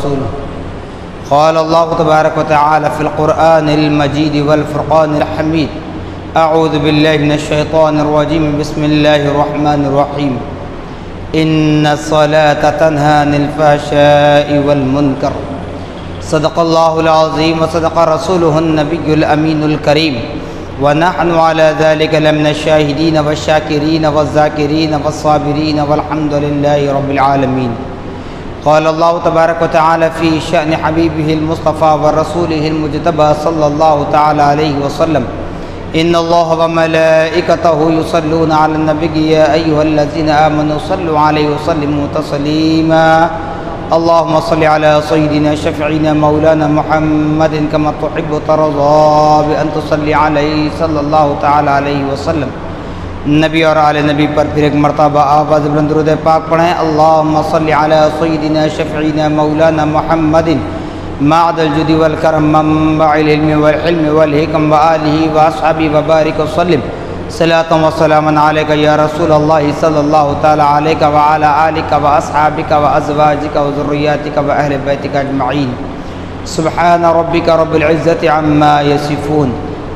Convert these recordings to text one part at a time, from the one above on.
ورسوله. قال الله تبارك وتعالى في القرآن المجيد والفرقان الحميد. أعوذ بالله من الشيطان الرجيم. بسم الله الرحمن الرحيم. إن الصلاة تنهى عن الفحشاء والمنكر. صدق الله العظيم وصدق رسوله النبي الأمين الكريم. ونحن على ذلك لمن الشاهدين والشاكرين والذاكرين والصابرين والحمد لله رب العالمين. قال الله تبارك وتعالى في شأن حبيبه المصطفى ورسوله المجتبى صلى الله تعالى عليه وسلم. إن الله وملائكته يصلون على النبي يا أيها الذين آمنوا صلوا عليه وسلموا تسليما. اللهم صل على سيدنا شفيعنا مولانا محمد كما تحب وترضى بأن تصلي عليه صلى الله تعالى عليه وسلم. نبی اور آل نبی پر پھر ایک مرتبہ آواز بلند درود پاک پڑھیں. اللہم صلی علی سیدنا شفیعنا مولانا محمد معد الجود والکرم منبع العلم والحلم والحکم وآلہ واصحابہ وبارک وسلم. صلاۃ و سلاما علیک یا رسول اللہ صلی اللہ تعالی علیک وعلی آلک واصحابک وازواجک وذریاتک واہل بیتک اجمعین. سبحان ربک رب العزة عما یصفون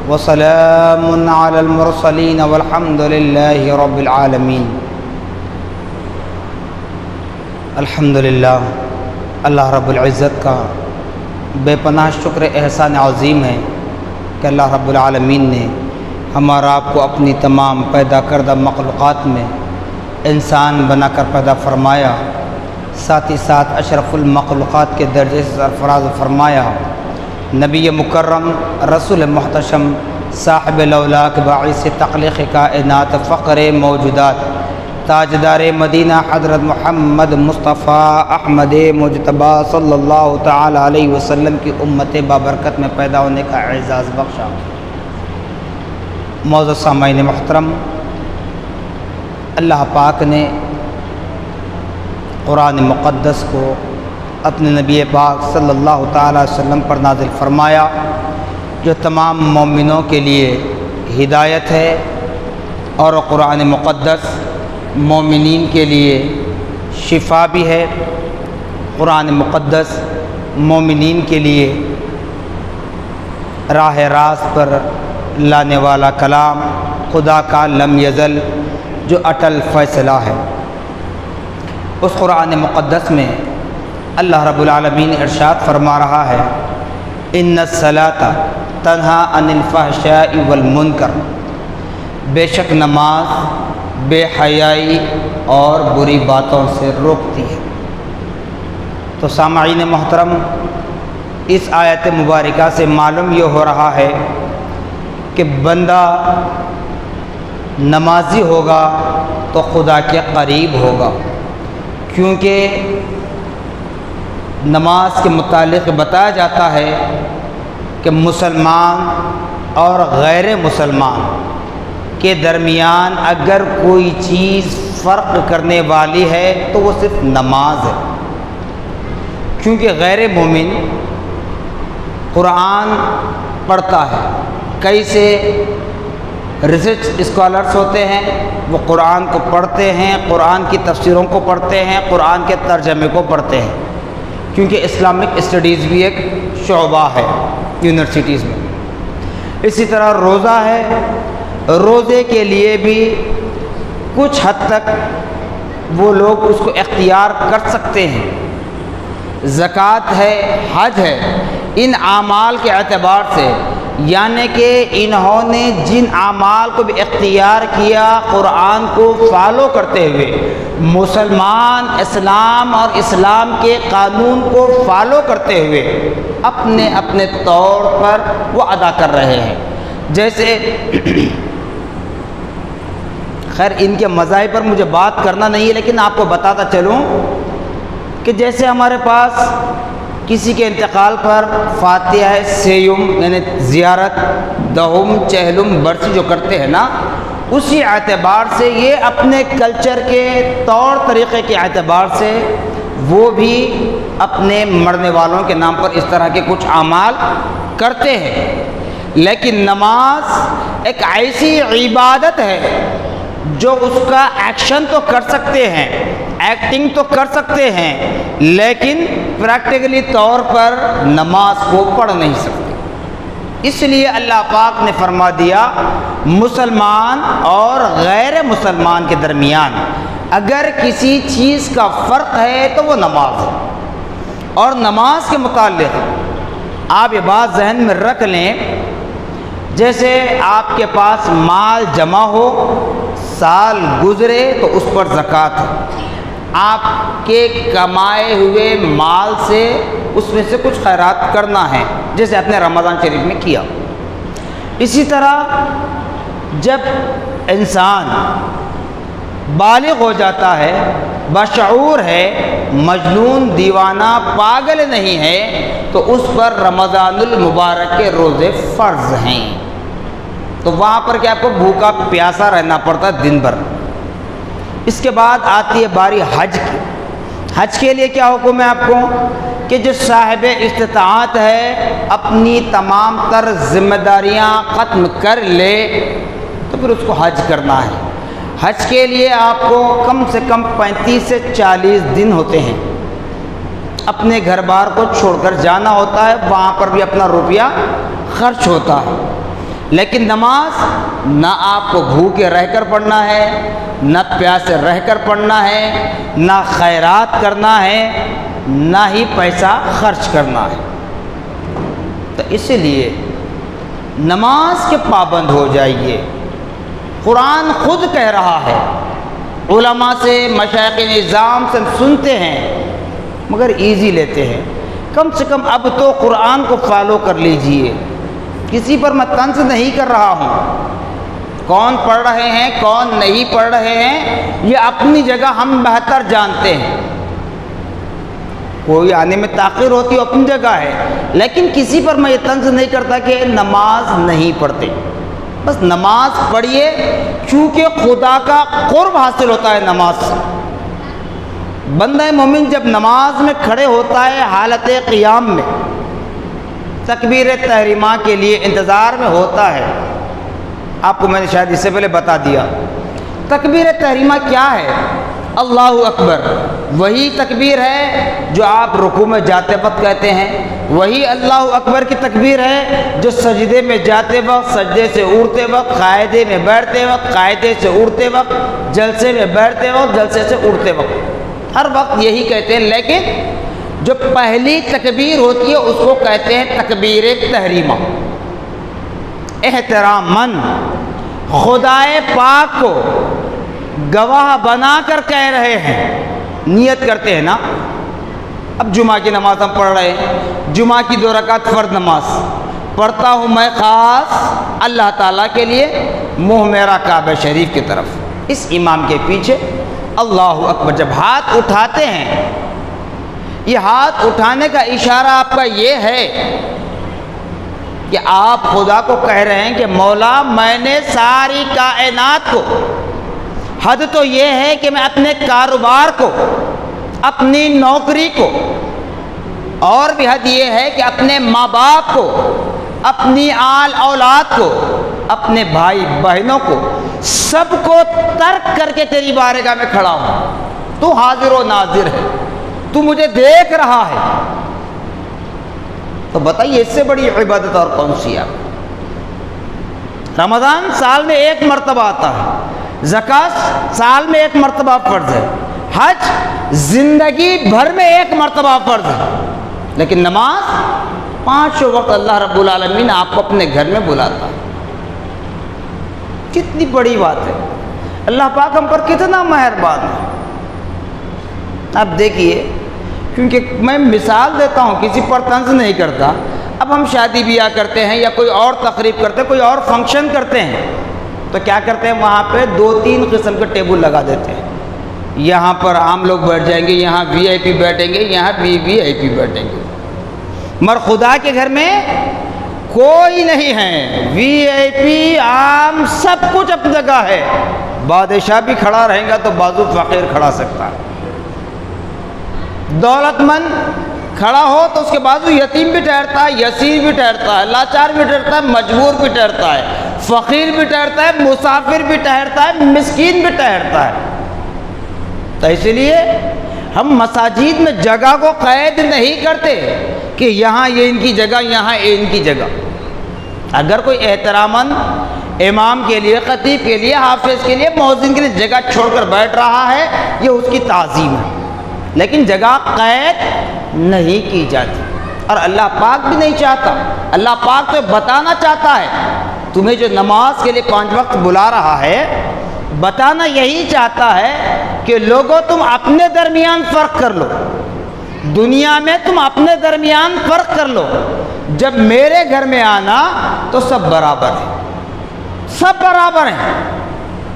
وسلام علی المرسلین والحمد للہ رب العالمین. الحمدللہ، اللہ رب العزت کا بے پناہ شکر احسان عظیم ہے کہ اللہ رب العالمین نے ہمارا آپ کو اپنی تمام پیدا کردہ مخلوقات میں انسان بنا کر پیدا فرمایا، ساتھ ہی ساتھ اشرف المخلوقات کے درجے سے سرفراز فرمایا. نبی مکرم، رسول محتشم، صاحب لولاک، باعث تخلیق کائنات، فقر موجودات، تاجدار مدینہ حضرت محمد مصطفیٰ احمد مجتبی صلی اللہ تعالی علیہ وسلم کی امت بابرکت میں پیدا ہونے کا اعزاز بخشا. معزز سامعین محترم، اللہ پاک نے قرآن مقدس کو اپنے نبی پاک صلی اللہ تعالی علیہ وسلم پر نازل فرمایا، جو تمام مومنوں کے لیے ہدایت ہے، اور قرآن مقدس مومنین کے لیے شفا بھی ہے. قرآن مقدس مومنین کے لیے راہ راست پر لانے والا کلام خدا کا لم یزل جو اٹل فیصلہ ہے. اس قرآن مقدس میں اللہ رب العالمین ارشاد فرما رہا ہے، ان الصلاۃ تنہی عن الفحشاء والمنکر. بے شک نماز بے حیائی اور بری باتوں سے روکتی ہے. تو سامعین محترم، اس آیت مبارکہ سے معلوم یہ ہو رہا ہے کہ بندہ نمازی ہوگا تو خدا کے قریب ہوگا، کیونکہ نماز کے متعلق بتایا جاتا ہے کہ مسلمان اور غیر مسلمان کے درمیان اگر کوئی چیز فرق کرنے والی ہے تو وہ صرف نماز ہے. کیونکہ غیر مومن قرآن پڑھتا ہے. کئی سے ریسرچ اسکالرس ہوتے ہیں، وہ قرآن کو پڑھتے ہیں، قرآن کی تفسیروں کو پڑھتے ہیں، قرآن کے ترجمے کو پڑھتے ہیں، کیونکہ اسلامک اسٹڈیز بھی ایک شعبہ ہے یونیورسٹیز میں. اسی طرح روزہ ہے، روزے کے لیے بھی کچھ حد تک وہ لوگ اس کو اختیار کر سکتے ہیں. زکوٰۃ ہے، حج ہے، ان اعمال کے اعتبار سے، یعنی کہ انہوں نے جن اعمال کو بھی اختیار کیا قرآن کو فالو کرتے ہوئے، مسلمان اسلام اور اسلام کے قانون کو فالو کرتے ہوئے اپنے اپنے طور پر وہ ادا کر رہے ہیں. جیسے خیر ان کے مذاہب پر مجھے بات کرنا نہیں ہے، لیکن آپ کو بتاتا چلوں کہ جیسے ہمارے پاس کسی کے انتقال پر فاتحہ سیوم یعنی زیارت، دہم، چہلم، برسی جو کرتے ہیں نا، اسی اعتبار سے یہ اپنے کلچر کے طور طریقے کے اعتبار سے وہ بھی اپنے مرنے والوں کے نام پر اس طرح کے کچھ اعمال کرتے ہیں. لیکن نماز ایک ایسی عبادت ہے جو اس کا ایکشن تو کر سکتے ہیں ایکٹنگ تو کر سکتے ہیں لیکن پریکٹیکلی طور پر نماز کو پڑھ نہیں سکتے۔ اس لیے اللہ پاک نے فرما دیا مسلمان اور غیر مسلمان کے درمیان اگر کسی چیز کا فرق ہے تو وہ نماز ہے۔ اور نماز کے متعلق آپ یہ بات ذہن میں رکھ لیں، جیسے آپ کے پاس مال جمع ہو، سال گزرے تو اس پر زکوٰۃ ہے، آپ کے کمائے ہوئے مال سے اس میں سے کچھ خیرات کرنا ہے، جیسے آپ نے رمضان شریف میں کیا۔ اسی طرح جب انسان بالغ ہو جاتا ہے، بشعور ہے، مجنون دیوانہ پاگل نہیں ہے، تو اس پر رمضان المبارک کے روزے فرض ہیں، تو وہاں پر کیا آپ کو بھوکا پیاسا رہنا پڑتا ہے دن بھر۔ اس کے بعد آتی ہے باری حج کی۔ حج کے لیے کیا حکم ہے آپ کو کہ جو صاحب استطاعت ہے اپنی تمام تر ذمہ داریاں ختم کر لے تو پھر اس کو حج کرنا ہے۔ حج کے لیے آپ کو کم سے کم 35 سے 40 دن ہوتے ہیں، اپنے گھر بار کو چھوڑ کر جانا ہوتا ہے، وہاں پر بھی اپنا روپیہ خرچ ہوتا ہے، لیکن نماز نہ آپ کو بھوکے رہ کر پڑھنا ہے، نہ پیاسے رہ کر پڑھنا ہے، نہ خیرات کرنا ہے، نہ ہی پیسہ خرچ کرنا ہے۔ تو اس لیے نماز کے پابند ہو جائیے۔ قرآن خود کہہ رہا ہے، علماء سے مشائخ نظام سے سنتے ہیں مگر ایزی لیتے ہیں، کم سے کم اب تو قرآن کو فالو کر لیجئے۔ کسی پر میں طنز نہیں کر رہا ہوں، کون پڑھ رہے ہیں کون نہیں پڑھ رہے ہیں یہ اپنی جگہ ہم بہتر جانتے ہیں، کوئی آنے میں تاخیر ہوتی ہے اپنی جگہ ہے، لیکن کسی پر میں یہ طنز نہیں کرتا کہ نماز نہیں پڑھتے۔ بس نماز پڑھیے، چونکہ خدا کا قرب حاصل ہوتا ہے نماز سے۔ بندہ مومن جب نماز میں کھڑے ہوتا ہے حالت قیام میں، تکبیر تحریمہ کے لیے انتظار میں ہوتا ہے۔ آپ کو میں نے شاید اس سے پہلے بتا دیا تکبیر تحریمہ کیا ہے۔ اللہ اکبر وہی تکبیر ہے جو آپ رکوع میں جاتے وقت کہتے ہیں، وہی اللہ اکبر کی تکبیر ہے جو سجدے میں جاتے وقت، سجدے سے اڑتے وقت، قاعدے میں بیٹھتے وقت، قاعدے سے اڑتے وقت، جلسے میں بیٹھتے وقت، جلسے سے اڑتے وقت، ہر وقت یہی کہتے ہیں۔ لیکن جو پہلی تکبیر ہوتی ہے اس کو کہتے ہیں تکبیر تحریمہ، احتراماً خدائے پاک کو گواہ بنا کر کہہ رہے ہیں، نیت کرتے ہیں نا۔ اب جمعہ کی نماز ہم پڑھ رہے ہیں، جمعہ کی 2 رکعت فرض نماز پڑھتا ہوں میں خاص اللہ تعالیٰ کے لیے، منہ میرا کعبہ شریف کی طرف، اس امام کے پیچھے اللہ اکبر۔ جب ہاتھ اٹھاتے ہیں، یہ ہاتھ اٹھانے کا اشارہ آپ کا یہ ہے کہ آپ خدا کو کہہ رہے ہیں کہ مولا میں نے ساری کائنات کو، حد تو یہ ہے کہ میں اپنے کاروبار کو، اپنی نوکری کو، اور بھی حد یہ ہے کہ اپنے ماں باپ کو، اپنی آل اولاد کو، اپنے بھائی بہنوں کو، سب کو ترک کر کے تیری بارگاہ میں کھڑا ہوں، تو حاضر و ناظر ہے، تو مجھے دیکھ رہا ہے۔ تو بتائیے اس سے بڑی عبادت اور کون سی ہے؟ رمضان سال میں 1 مرتبہ آتا ہے، زکوٰۃ سال میں 1 مرتبہ فرض ہے، حج زندگی بھر میں 1 مرتبہ فرض ہے، لیکن نماز 5 وقت اللہ رب العالمین آپ کو اپنے گھر میں بلاتا ہے۔ کتنی بڑی بات ہے، اللہ پاک ہم پر کتنا مہربان ہے۔ اب دیکھیے، کیونکہ میں مثال دیتا ہوں، کسی پر طنز نہیں کرتا۔ اب ہم شادی بیاہ کرتے ہیں یا کوئی اور تقریب کرتے ہیں، کوئی اور فنکشن کرتے ہیں، تو کیا کرتے ہیں وہاں پہ 2-3 قسم کے ٹیبل لگا دیتے ہیں۔ یہاں پر عام لوگ بیٹھ جائیں گے، یہاں وی آئی پی بیٹھیں گے، یہاں وی آئی پی بیٹھیں گے، مگر خدا کے گھر میں کوئی نہیں ہے، وی آئی پی عام سب کچھ اپنی جگہ ہے۔ بادشاہ بھی کھڑا رہے گا تو بازو فقیر کھڑا سکتا ہے، دولت مند کھڑا ہو تو اس کے بازو یتیم بھی ٹھہرتا ہے، یسیر بھی ٹھہرتا ہے، لاچار بھی ٹھہرتا ہے، مجبور بھی ٹھہرتا ہے، فقیر بھی ٹھہرتا ہے، مسافر بھی ٹھہرتا ہے، مسکین بھی ٹھہرتا ہے۔ تو اس لیے ہم مساجد میں جگہ کو قید نہیں کرتے کہ یہاں یہ ان کی جگہ، یہاں یہ ان کی جگہ۔ اگر کوئی احتراماً امام کے لیے، خطیب کے لیے، حافظ کے لیے، مؤذن کے لیے جگہ چھوڑ کر بیٹھ رہا ہے، یہ اس کی تعظیم ہے، لیکن جگہ قید نہیں کی جاتی۔ اور اللہ پاک بھی نہیں چاہتا، اللہ پاک تو بتانا چاہتا ہے، تمہیں جو نماز کے لیے 5 وقت بلا رہا ہے، بتانا یہی چاہتا ہے کہ لوگوں تم اپنے درمیان فرق کر لو، دنیا میں تم اپنے درمیان فرق کر لو، جب میرے گھر میں آنا تو سب برابر ہیں، سب برابر ہیں۔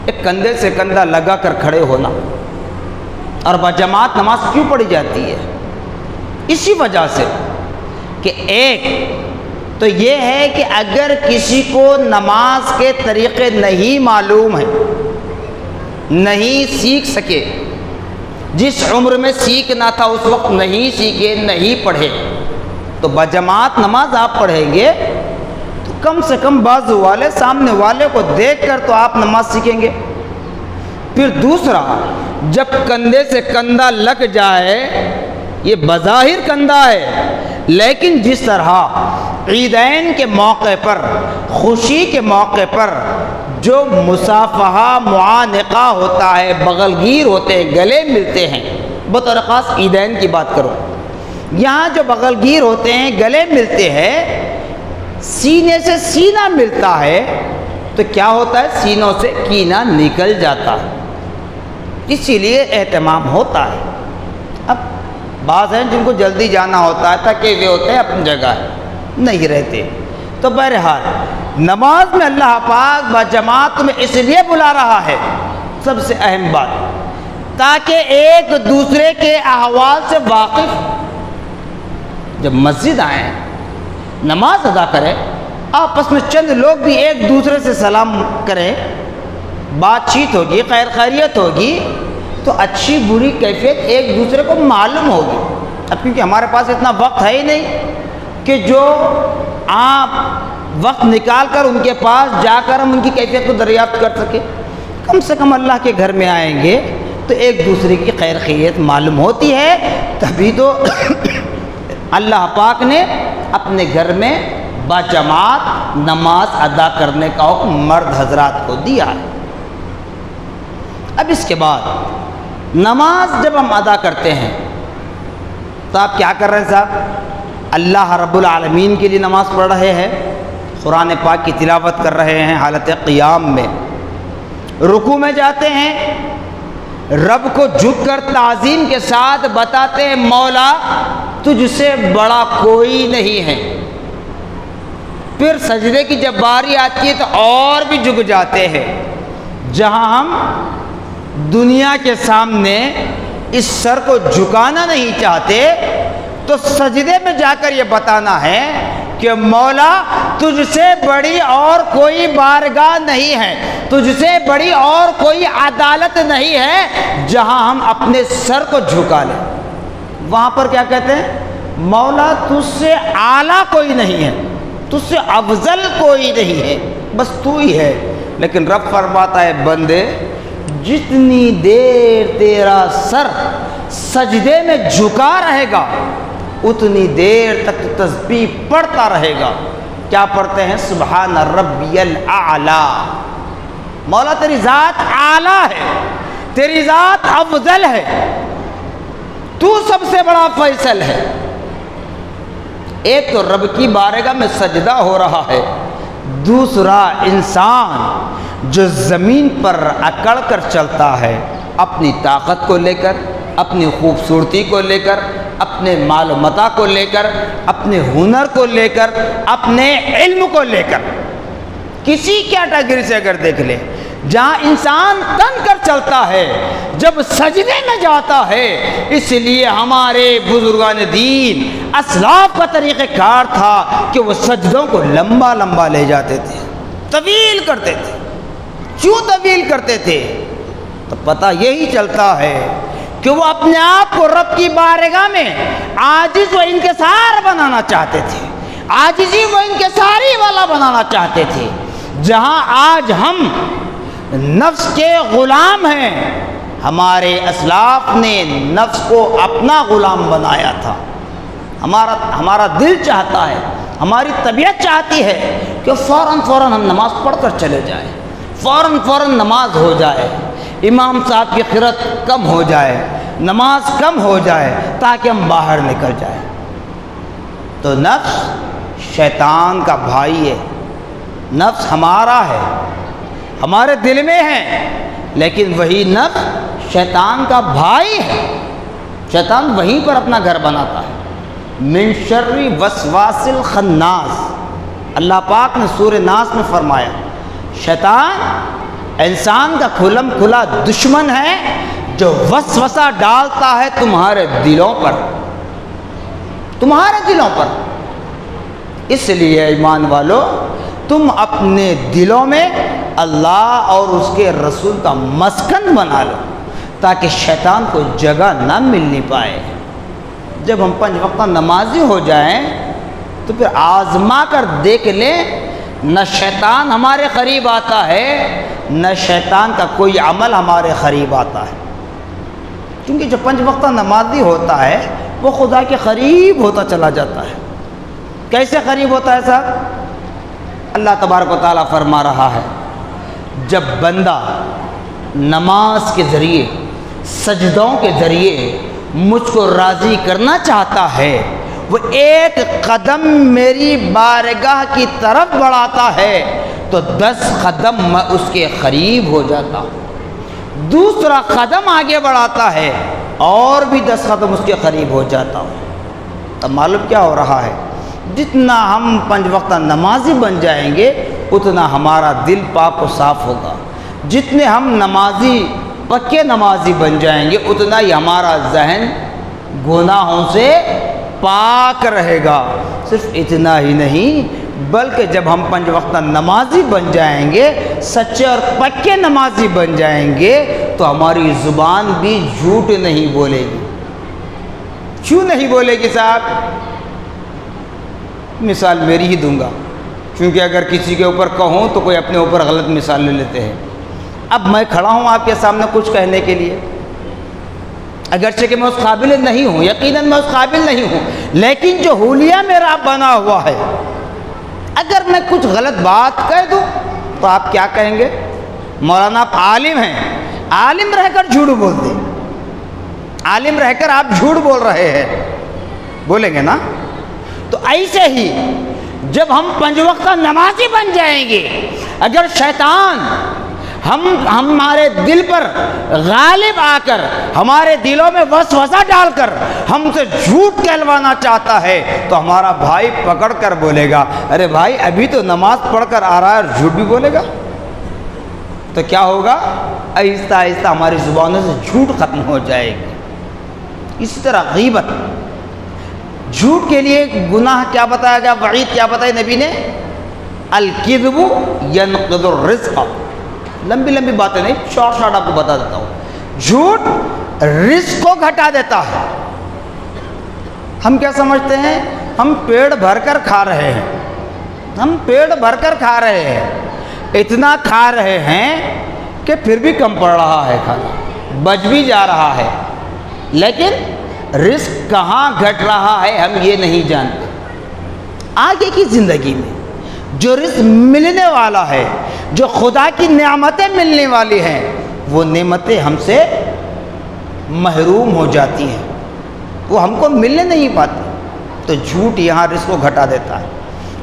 ایک کندھے سے کندھا لگا کر کھڑے ہونا، اور بجماعت نماز کیوں پڑھی جاتی ہے؟ اسی وجہ سے کہ ایک تو یہ ہے کہ اگر کسی کو نماز کے طریقے نہیں معلوم ہیں، نہیں سیکھ سکے، جس عمر میں سیکھنا تھا اس وقت نہیں سیکھے، نہیں پڑھے، تو بجماعت نماز آپ پڑھیں گے تو کم سے کم بازو والے، سامنے والے کو دیکھ کر تو آپ نماز سیکھیں گے۔ پھر دوسرا، جب کندھے سے کندھا لگ جائے، یہ بظاہر کندھا ہے، لیکن جس طرح عیدین کے موقع پر، خوشی کے موقع پر جو مصافحہ، معانقہ ہوتا ہے، بغل گیر ہوتے ہیں، گلے ملتے ہیں، بطور خاص عیدین کی بات کرو، یہاں جو بغل گیر ہوتے ہیں، گلے ملتے ہیں، سینے سے سینہ ملتا ہے، تو کیا ہوتا ہے؟ سینوں سے کینہ نکل جاتا ہے، اسی لیے اہتمام ہوتا ہے۔ اب بعض ہیں جن کو جلدی جانا ہوتا ہے، تھکے ہوئے ہوتے ہیں، اپنی جگہ نہیں رہتے، تو بہرحال نماز میں اللہ پاک بجماعت میں اس لیے بلا رہا ہے، سب سے اہم بات، تاکہ ایک دوسرے کے احوال سے واقف، جب مسجد آئیں، نماز ادا کریں، آپس میں چند لوگ بھی ایک دوسرے سے سلام کریں، بات چیت ہوگی، خیر خیریت ہوگی، تو اچھی بری کیفیت ایک دوسرے کو معلوم ہوگی۔ اب کیونکہ ہمارے پاس اتنا وقت ہے ہی نہیں کہ جو آپ وقت نکال کر ان کے پاس جا کر ہم ان کی کیفیت کو دریافت کر سکیں، کم سے کم اللہ کے گھر میں آئیں گے تو ایک دوسرے کی خیر خیریت معلوم ہوتی ہے، تبھی تو اللہ پاک نے اپنے گھر میں باجماعت نماز ادا کرنے کا حکم مرد حضرات کو دیا ہے۔ اب اس کے بعد نماز جب ہم ادا کرتے ہیں تو آپ کیا کر رہے ہیں صاحب؟ اللہ رب العالمین کے لیے نماز پڑھ رہے ہیں، قرآن پاک کی تلاوت کر رہے ہیں، حالت قیام میں رکوع میں جاتے ہیں، رب کو جھک کر تعظیم کے ساتھ بتاتے ہیں مولا تجھ سے بڑا کوئی نہیں ہے۔ پھر سجدے کی جب باری آتی ہے تو اور بھی جھک جاتے ہیں، جہاں ہم دنیا کے سامنے اس سر کو جھکانا نہیں چاہتے، تو سجدے میں جا کر یہ بتانا ہے کہ مولا تجھ سے بڑی اور کوئی بارگاہ نہیں ہے، تجھ سے بڑی اور کوئی عدالت نہیں ہے جہاں ہم اپنے سر کو جھکا لیں۔ وہاں پر کیا کہتے ہیں؟ مولا تجھ سے اعلیٰ کوئی نہیں ہے، تجھ سے افضل کوئی نہیں ہے، بس تو ہی ہے۔ لیکن رب فرماتا ہے بندے جتنی دیر تیرا سر سجدے میں جھکا رہے گا اتنی دیر تک تسبیح پڑھتا رہے گا۔ کیا پڑھتے ہیں؟ سبحان ربی الاعلیٰ، مولا تیری ذات اعلیٰ ہے، تیری ذات افضل ہے، تو سب سے بڑا فیصل ہے۔ ایک تو رب کی بارگاہ میں سجدہ ہو رہا ہے، دوسرا انسان جو زمین پر اکڑ کر چلتا ہے اپنی طاقت کو لے کر، اپنی خوبصورتی کو لے کر، اپنے مال و متاع کو لے کر، اپنے ہنر کو لے کر، اپنے علم کو لے کر، کسی کیٹیگری سے اگر دیکھ لیں، جہاں انسان تن کر چلتا ہے جب سجدے میں جاتا ہے، اس لیے ہمارے بزرگان دین اسلاف کا طریقہ کار تھا کہ وہ سجدوں کو لمبا لمبا لے جاتے تھے، طویل کرتے تھے۔ کیوں طویل کرتے تھے؟ تو پتہ یہی چلتا ہے کہ وہ اپنے آپ کو رب کی بارگاہ میں عاجز و انکسار بنانا چاہتے تھے، عاجزی و انکساری والا بنانا چاہتے تھے۔ جہاں آج ہم نفس کے غلام ہیں، ہمارے اسلاف نے نفس کو اپنا غلام بنایا تھا۔ ہمارا دل چاہتا ہے، ہماری طبیعت چاہتی ہے کہ فوراً ہم نماز پڑھ کر چلے جائیں، فوراً نماز ہو جائے، امام صاحب کی قرات کم ہو جائے، نماز کم ہو جائے تاکہ ہم باہر نکل جائیں۔ تو نفس شیطان کا بھائی ہے، نفس ہمارا ہے، ہمارے دل میں ہے، لیکن وہی نفس شیطان کا بھائی ہے۔ شیطان وہیں پر اپنا گھر بناتا ہے۔ من شر وسواس الخناس، اللہ پاک نے سورہ ناس میں فرمایا شیطان انسان کا کھلم کھلا دشمن ہے جو وسوسہ ڈالتا ہے تمہارے دلوں پر۔ اس لیے ایمان والو، تم اپنے دلوں میں اللہ اور اس کے رسول کا مسکن بنا لو تاکہ شیطان کو جگہ نہ ملنی پائے۔ جب ہم 5 وقتہ نمازی ہو جائیں تو پھر آزما کر دیکھ لیں، نہ شیطان ہمارے قریب آتا ہے، نہ شیطان کا کوئی عمل ہمارے قریب آتا ہے۔ کیونکہ جو 5 وقتہ نمازی ہوتا ہے وہ خدا کے قریب ہوتا چلا جاتا ہے۔ کیسے قریب ہوتا ہے صاحب؟ اللہ تبارک و تعالیٰ فرما رہا ہے، جب بندہ نماز کے ذریعے، سجدوں کے ذریعے مجھ کو راضی کرنا چاہتا ہے، وہ ایک قدم میری بارگاہ کی طرف بڑھاتا ہے تو 10 قدم میں اس کے قریب ہو جاتا ہوں، دوسرا قدم آگے بڑھاتا ہے اور بھی 10 قدم اس کے قریب ہو جاتا ہوں۔ اب معلوم کیا ہو رہا ہے؟ جتنا ہم 5 وقتہ نمازی بن جائیں گے اتنا ہمارا دل پاک و صاف ہوگا، جتنے ہم نمازی پکے نمازی بن جائیں گے اتنا ہی ہمارا ذہن گناہوں سے پاک رہے گا۔ صرف اتنا ہی نہیں بلکہ جب ہم 5 وقتہ نمازی بن جائیں گے، سچے اور پکے نمازی بن جائیں گے تو ہماری زبان بھی جھوٹ نہیں بولے گی۔ کیوں نہیں بولے گی صاحب؟ مثال میری ہی دوں گا، کیونکہ اگر کسی کے اوپر کہوں تو کوئی اپنے اوپر غلط مثال لے لیتے ہیں۔ اب میں کھڑا ہوں آپ کے سامنے کچھ کہنے کے لیے، اگرچہ کہ میں اس قابل نہیں ہوں، یقیناً میں اس قابل نہیں ہوں، لیکن جو حلیہ میرا بنا ہوا ہے، اگر میں کچھ غلط بات کہہ دوں تو آپ کیا کہیں گے؟ مولانا آپ عالم ہیں، عالم رہ کر جھوٹ بولتے، عالم رہ کر آپ جھوٹ بول رہے ہیں، بولیں گے نا؟ تو ایسے ہی جب ہم 5 وقتہ نمازی بن جائیں گے، اگر شیطان ہمارے دل پر غالب آ کر ہمارے دلوں میں وسوسہ ڈال کر ہم سے جھوٹ کہلوانا چاہتا ہے تو ہمارا بھائی پکڑ کر بولے گا، ارے بھائی ابھی تو نماز پڑھ کر آ رہا ہے اور جھوٹ بھی بولے گا۔ تو کیا ہوگا؟ آہستہ آہستہ ہماری زبانوں سے جھوٹ ختم ہو جائے گی۔ اسی طرح غیبت، جھوٹ کے لیے گناہ کیا بتایا گیا، وعید کیا بتائی نبی نے؟ الکذب ینقض الرزق۔ لمبی باتیں نہیں، شارٹ آپ کو بتا دیتا ہوں۔ جھوٹ رزق کو گھٹا دیتا ہے۔ ہم کیا سمجھتے ہیں؟ ہم پیٹ بھر کر کھا رہے ہیں، ہم پیٹ بھر کر کھا رہے ہیں، اتنا کھا رہے ہیں کہ پھر بھی کم پڑ رہا ہے کھانا، بچ بھی جا رہا ہے، لیکن رزق کہاں گھٹ رہا ہے ہم یہ نہیں جانتے۔ آگے کی زندگی میں جو رزق ملنے والا ہے، جو خدا کی نعمتیں ملنے والی ہیں، وہ نعمتیں ہم سے محروم ہو جاتی ہیں، وہ ہم کو ملنے نہیں پاتی۔ تو جھوٹ یہاں رزق کو گھٹا دیتا ہے۔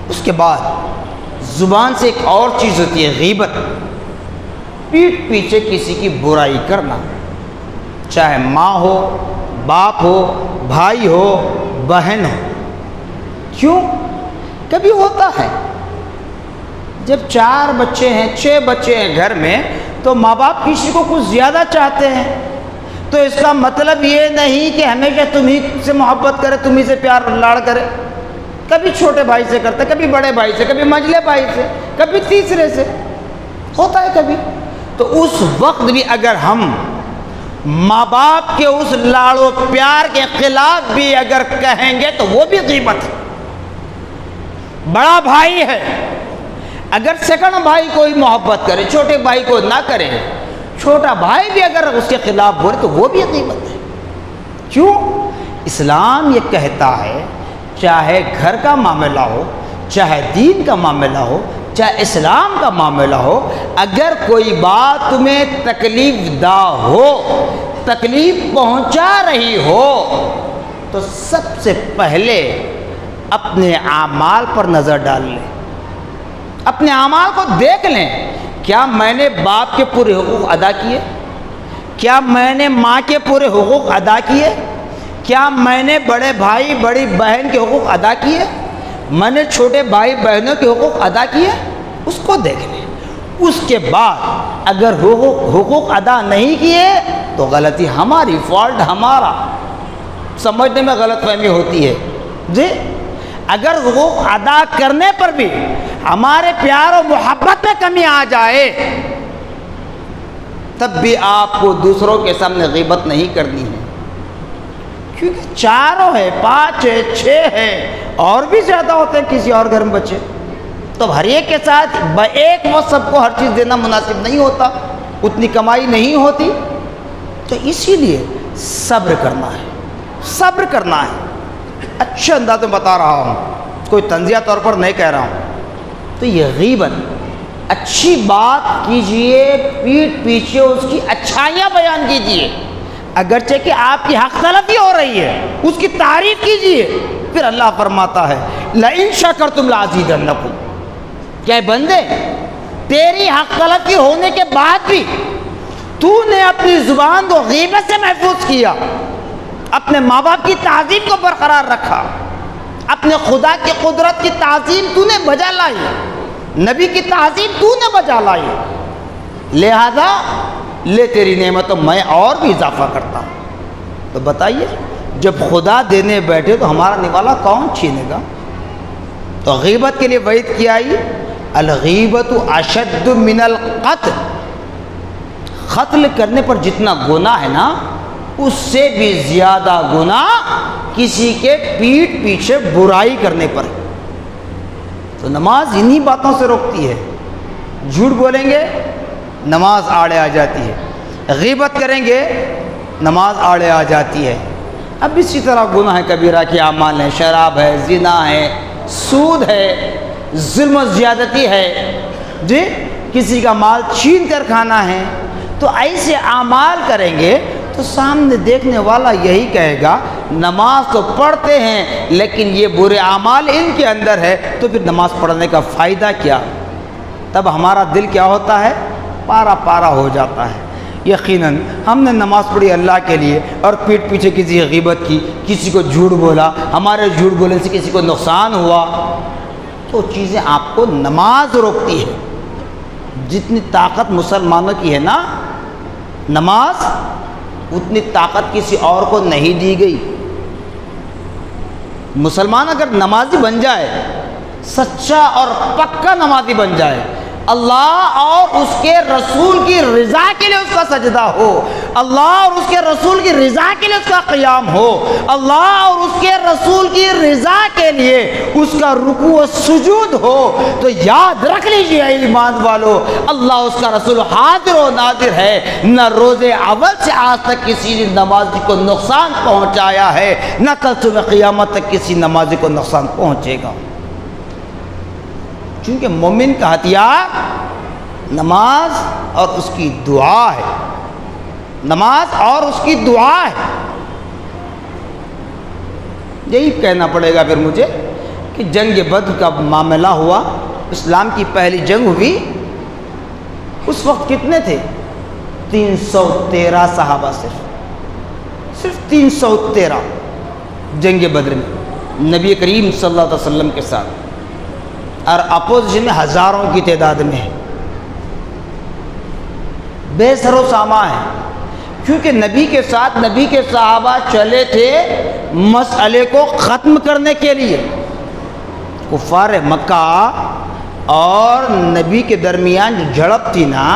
اس کے بعد زبان سے ایک اور چیز ہوتی ہے غیبت، پیٹھ پیچھے کسی کی برائی کرنا، چاہے ماں ہو، باپ ہو، بھائی ہو، بہن ہو۔ کیوں؟ کبھی ہوتا ہے جب 4 بچے ہیں، 6 بچے ہیں گھر میں، تو ماں باپ کسی کو کچھ زیادہ چاہتے ہیں، تو اس کا مطلب یہ نہیں کہ ہمیشہ تمہیں سے محبت کرے، تمہیں سے پیار لاڑ کرے۔ کبھی چھوٹے بھائی سے کرتا ہے، کبھی بڑے بھائی سے، کبھی منجلے بھائی سے، کبھی تیسرے سے، ہوتا ہے کبھی۔ تو اس وقت بھی اگر ہم ماں باپ کے اس لاڑ و پیار کے خلاف بھی اگر کہیں گے تو وہ بھی غیبت ہے۔ بڑا بھائی ہے، اگر سیکنڈ بھائی کوئی محبت کرے، چھوٹے بھائی کو نہ کرے، چھوٹا بھائی بھی اگر اس کے خلاف بولے تو وہ بھی غیبت ہے۔ کیوں؟ اسلام یہ کہتا ہے چاہے گھر کا معاملہ ہو، چاہے دین کا معاملہ ہو، چاہے اسلام کا معاملہ ہو، اگر کوئی بات تمہیں تکلیف دہ ہو، تکلیف پہنچا رہی ہو، تو سب سے پہلے اپنے اعمال پر نظر ڈال لیں، اپنے اعمال کو دیکھ لیں۔ کیا میں نے باپ کے پورے حقوق ادا کیے؟ کیا میں نے ماں کے پورے حقوق ادا کیے؟ کیا میں نے بڑے بھائی بڑی بہن کے حقوق ادا کیے؟ میں نے چھوٹے بھائی بہنوں کے حقوق ادا کیے؟ اس کو دیکھ لیں۔ اس کے بعد اگر حقوق ادا نہیں کیے تو غلطی ہماری، فالٹ ہمارا، سمجھنے میں غلط فہمی ہوتی ہے جی۔ اگر حقوق ادا کرنے پر بھی ہمارے پیار و محبت میں کمی آ جائے تب بھی آپ کو دوسروں کے سامنے غیبت نہیں کرنی ہے، کیونکہ 4 ہے، 5 ہے، 6 ہے، اور بھی زیادہ ہوتے ہیں کسی اور گھر میں بچے، تو ہر ایک کے ساتھ ایک وقت سب کو ہر چیز دینا مناسب نہیں ہوتا، اتنی کمائی نہیں ہوتی، تو اسی لیے صبر کرنا ہے، صبر کرنا ہے۔ اچھے انداز میں بتا رہا ہوں، کوئی تنزیہ طور پر نہیں کہہ رہا ہوں۔ تو یہ غیبت، اچھی بات کیجئے، پیٹھ پیچھے اس کی اچھائیاں بیان کیجئے، اگرچہ کہ آپ کی حق تلفی ہو رہی ہے اس کی تعریف کیجئے۔ پھر اللہ فرماتا ہے لَإِن شَكَرْتُمْ لَأَزِيدَنَّكُمْ، کہ بندے تیری حق تلفی ہونے کے بعد بھی تو نے اپنی زبان کو غیبت سے محفوظ کیا، اپنے ماں باپ کی تعظیم کو برقرار رکھا، اپنے خدا کی قدرت کی تعظیم تو نے بجا لائی، نبی کی تعظیم تو نے بجا لائی، لہذا لے تیری نعمتوں میں اور بھی اضافہ کرتا ہوں۔ تو بتائیے جب خدا دینے بیٹھے تو ہمارا نوالا کون چھینے گا؟ تو غیبت کے لیے وعید کیا آئی، الغیبت اشد من القتل، قتل کرنے پر جتنا گناہ ہے نا اس سے بھی زیادہ گناہ کسی کے پیٹھ پیچھے برائی کرنے پر۔ تو نماز انہی باتوں سے روکتی ہے، جھوٹ بولیں گے نماز آڑے آ جاتی ہے، غیبت کریں گے نماز آڑے آ جاتی ہے۔ اب اسی طرح گناہ کبیرہ کے اعمال ہیں، شراب ہے، زنا ہے، سود ہے، ظلم و زیادتی ہے جی، کسی کا مال چھین کر کھانا ہے، تو ایسے اعمال کریں گے تو سامنے دیکھنے والا یہی کہے گا نماز تو پڑھتے ہیں لیکن یہ برے اعمال ان کے اندر ہے، تو پھر نماز پڑھنے کا فائدہ کیا؟ تب ہمارا دل کیا ہوتا ہے؟ پارا پارا ہو جاتا ہے۔ یقیناً ہم نے نماز پڑھی اللہ کے لیے اور پیٹھ پیچھے کسی کی غیبت کی، کسی کو جھوٹ بولا، ہمارے جھوٹ بولنے سے کسی کو نقصان ہوا، تو چیزیں آپ کو نماز روکتی ہے۔ جتنی طاقت مسلمانوں کی ہے نا نماز، اتنی طاقت کسی اور کو نہیں دی گئی۔ مسلمان اگر نمازی بن جائے، سچا اور پکا نمازی بن جائے، اللہ اور اس کے رسول کی رضا کے لیے اس کا سجدہ ہو، اللہ اور اس کے رسول کی رضا کے لیے اس کا قیام ہو، اللہ اور اس کے رسول کی رضا کے لیے اس کا رکوع و سجود ہو، تو یاد رکھ لیجئے ایمان والو، اللہ اس کا رسول حاضر و ناظر ہے۔ نہ روز اول سے آج تک کسی نمازی کو نقصان پہنچایا ہے، نہ کل صبح قیامت تک کسی نمازی کو نقصان پہنچے گا، کیونکہ مومن کا ہتھیار نماز اور اس کی دعا ہے، نماز اور اس کی دعا ہے۔ یہی کہنا پڑے گا پھر مجھے کہ جنگ بدر کا معاملہ ہوا، اسلام کی پہلی جنگ ہوئی، اس وقت کتنے تھے؟ 313 صحابہ، صرف 313 جنگ بدر میں نبی کریم صلی اللہ علیہ وسلم کے ساتھ، اور اپوزیشن میں ہزاروں کی تعداد میں ہے، بے سر و سامان ہے، کیونکہ نبی کے ساتھ نبی کے صحابہ چلے تھے مسئلے کو ختم کرنے کے لیے۔ کفار مکہ اور نبی کے درمیان جو جھڑپ تھی نا،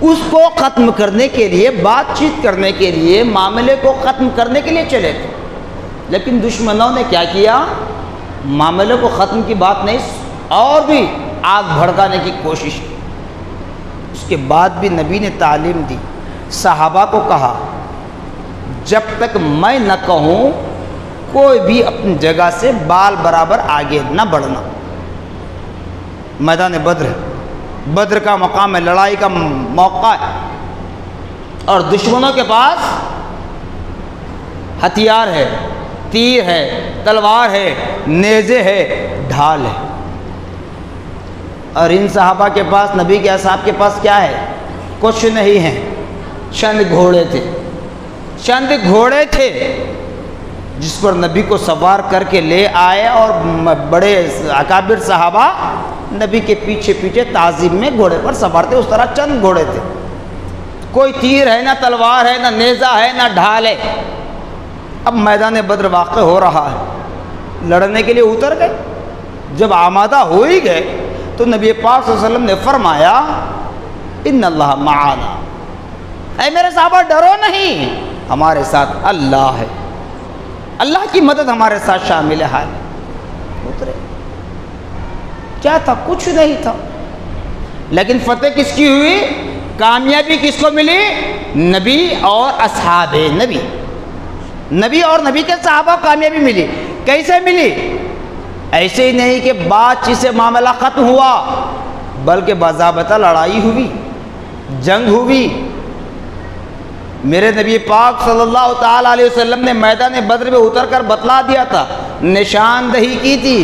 اس کو ختم کرنے کے لیے، بات چیت کرنے کے لیے، معاملے کو ختم کرنے کے لیے چلے تھے، لیکن دشمنوں نے کیا کیا؟ معاملے کو ختم کی بات نہیں، اور بھی آگ بھڑکانے کی کوشش کی۔ اس کے بعد بھی نبی نے تعلیم دی، صحابہ کو کہا جب تک میں نہ کہوں کوئی بھی اپنی جگہ سے بال برابر آگے نہ بڑھنا۔ میدان بدر ہے، بدر کا مقام ہے، لڑائی کا موقع ہے، اور دشمنوں کے پاس ہتھیار ہے، تیر ہے، تلوار ہے، نیزے ہے، ڈھال ہے، اور ان صحابہ کے پاس، نبی کے اصحاب کے پاس کیا ہے؟ کچھ نہیں ہے، چند گھوڑے تھے، چند گھوڑے تھے جس پر نبی کو سوار کر کے لے آئے، اور بڑے اکابر صحابہ نبی کے پیچھے پیچھے تعظیم میں گھوڑے پر سوار تھے۔ اس طرح چند گھوڑے تھے، کوئی تیر ہے، نہ تلوار ہے، نہ نیزہ ہے، نہ ڈھال ہے۔ اب میدان بدر واقع ہو رہا ہے، لڑنے کے لیے اتر گئے۔ جب آمادہ ہو ہی گئے تو نبی پاک صلی اللہ علیہ وسلم نے فرمایا ان اللہ معانا، اے میرے صحابہ ڈرو نہیں، ہمارے ساتھ اللہ ہے، اللہ کی مدد ہمارے ساتھ شامل ہے۔ اترے، کیا تھا؟ کچھ نہیں تھا، لیکن فتح کس کی ہوئی؟ کامیابی کس کو ملی؟ نبی اور اصحاب نبی، نبی اور نبی کے صحابہ کو کامیابی ملی۔ کیسے ملی؟ ایسے ہی نہیں کہ بات چیز سے معاملہ ختم ہوا، بلکہ باضابطہ لڑائی ہوئی، جنگ ہوئی۔ میرے نبی پاک صلی اللہ تعالیٰ علیہ وسلم نے میدان بدر میں اتر کر بتلا دیا تھا، نشاندہی کی تھی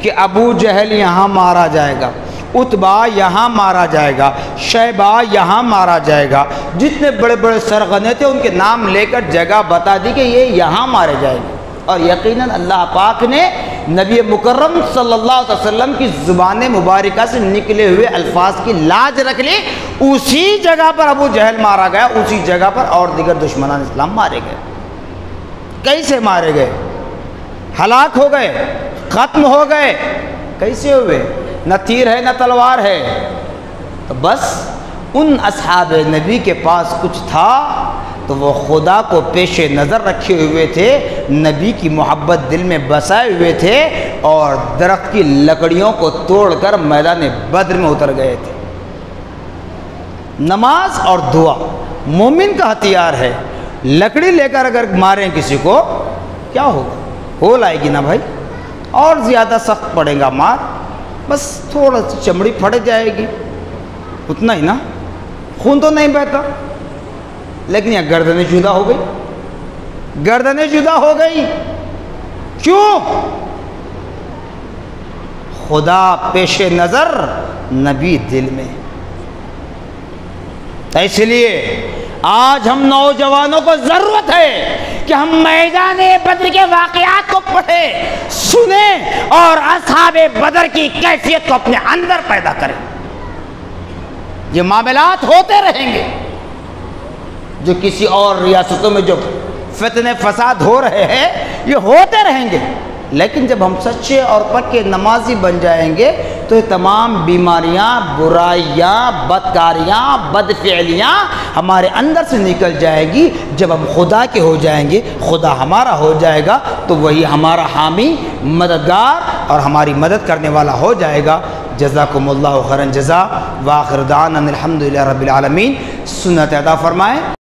کہ ابو جہل یہاں مارا جائے گا، عتبہ یہاں مارا جائے گا، شیبہ یہاں مارا جائے گا۔ جتنے بڑے بڑے سرغنے تھے ان کے نام لے کر جگہ بتا دی کہ یہ یہاں مارے جائیں گے، اور یقیناً اللہ پاک نے نبی مکرم صلی اللہ علیہ وسلم کی زبان مبارکہ سے نکلے ہوئے الفاظ کی لاج رکھ لی۔ اسی جگہ پر ابو جہل مارا گیا، اسی جگہ پر اور دیگر دشمنان اسلام مارے گئے۔ کیسے مارے گئے؟ ہلاک ہو گئے، ختم ہو گئے۔ کیسے ہوئے؟ نہ تیر ہے، نہ تلوار ہے، تو بس ان اصحاب نبی کے پاس کچھ تھا تو وہ خدا کو پیش نظر رکھے ہوئے تھے، نبی کی محبت دل میں بسائے ہوئے تھے، اور درخت کی لکڑیوں کو توڑ کر میدان بدر میں اتر گئے تھے۔ نماز اور دعا مومن کا ہتھیار ہے۔ لکڑی لے کر اگر ماریں کسی کو کیا ہوگا؟ ہو لائے گی نا بھائی، اور زیادہ سخت پڑے گا مار، بس تھوڑا سی چمڑی پھٹ جائے گی، اتنا ہی نا، خون تو نہیں بہتا۔ لیکن یہ گردنیں جدا ہو گئی، گردنیں جدا ہو گئی، کیوں؟ خدا پیش نظر، نبی دل میں۔ اس لیے آج ہم نوجوانوں کو ضرورت ہے کہ ہم میدان بدر کے واقعات کو پڑھیں، سنیں، اور اصحاب بدر کی کیفیت کو اپنے اندر پیدا کریں۔ یہ معاملات ہوتے رہیں گے، جو کسی اور ریاستوں میں جو فتنے فساد ہو رہے ہیں یہ ہوتے رہیں گے، لیکن جب ہم سچے اور پکے نمازی بن جائیں گے تو یہ تمام بیماریاں، برائیاں، بدکاریاں، بدفعلیاں ہمارے اندر سے نکل جائیں گی۔ جب ہم خدا کے ہو جائیں گے، خدا ہمارا ہو جائے گا، تو وہی ہمارا حامی، مددگار اور ہماری مدد کرنے والا ہو جائے گا۔ جزاکم اللہ خیرا جزا، وآخر دعوانا الحمدللہ رب العالمین۔ سنت ادا فرمائیں۔